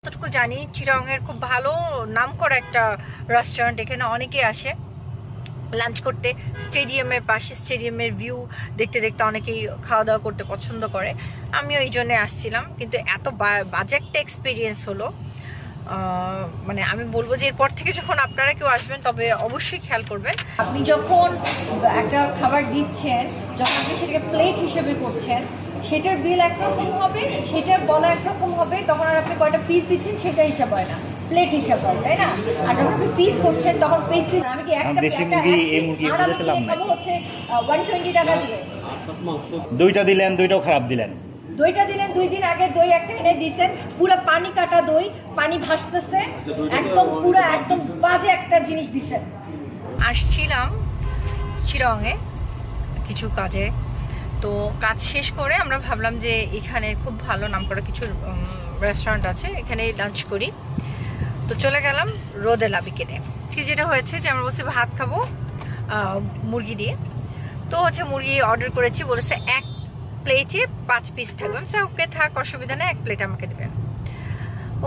যতটুকু জানি চিটাগংয়ের খুব ভালো নামকরা একটা রেস্টুরেন্ট, এখানে অনেকে আসে লাঞ্চ করতে। স্টেডিয়ামের পাশে, স্টেডিয়ামের ভিউ দেখতে দেখতে অনেকেই খাওয়া দাওয়া করতে পছন্দ করে। আমিও এই জন্যে আসছিলাম, কিন্তু এত বাজে একটা এক্সপিরিয়েন্স হলো। মানে আমি বলবো যে এরপর থেকে যখন আপনারা কেউ আসবেন তবে অবশ্যই খেয়াল করবেন, আপনি যখন একটা খাবার দিচ্ছেন, যখন আপনি সেটাকে প্লেট হিসেবে করছেন, সেটার বিল একরকম হবে, সেটার বলা একরকম হবে, তখন আর আপনি কয়টা পিস দিচ্ছেন সেটা হিসাব হয় না, প্লেট হিসাব হয়, তাই না? আর যখন আপনি পিস করছেন তখন পিস দিন। আমি কি একটা হচ্ছে 120 টাকা দিয়ে দুইটা দিলেন, দুইটাও খারাপ দিলেন। দইটা দিলেন 2 দিন আগে, দই একটা এনে দিয়েছেন, পুরো পানি কাটা দই, পানি ভাসতেছে, একদম পুরো একদম বাজে একটা জিনিস দিছেন। আসছিলাম চিটাগংয়ে কিছু কাজে, তো কাজ শেষ করে আমরা ভাবলাম যে এখানে খুব ভালো নামকরা কিছু রেস্টুরেন্ট আছে, এখানে লাঞ্চ করি। তো চলে গেলাম রোদেলা বিকেলে। ঠিক যেটা হয়েছে যে আমরা বলছি ভাত খাবো মুরগি দিয়ে, তো হচ্ছে মুরগি অর্ডার করেছি, বলেছে এক প্লেটে 5 পিস থাকবে। আমি ওকে থাক, অসুবিধা নেই, এক প্লেট আমাকে দেবেন।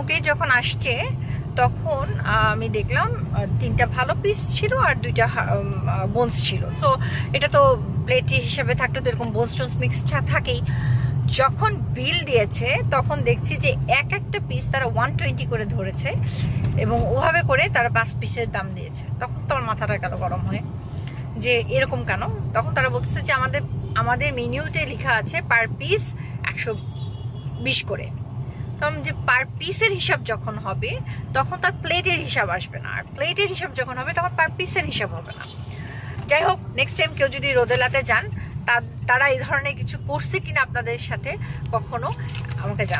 ওকে যখন আসছে তখন আমি দেখলাম 3টা ভালো পিস ছিল আর 2টা বোনস ছিল। সো এটা তো প্লেট হিসাবে থাকলে তো এরকম বোনস টোনস মিক্স থাকেই। যখন বিল দিয়েছে তখন দেখছি যে একটা পিস তারা 120 করে ধরেছে এবং ওভাবে করে তারা 5 পিসের দাম দিয়েছে। তখন তো আমার মাথাটা গেল গরম হয়ে যে এরকম কেন। তখন তারা বলতেছে যে আমাদের মেনুতে লেখা আছে পার পিস 120 করে। তখন যে পার পিসের হিসাব যখন হবে তখন তার প্লেটের হিসাব আসবে না, আর প্লেটের হিসাব যখন হবে তখন পার পিসের হিসাব হবে না। যাই হোক, নেক্সট টাইম কেউ যদি রোদেলাতে যান, তারা এই ধরনের কিছু করছে কিনা আপনাদের সাথে কখনো আমাকে জানান।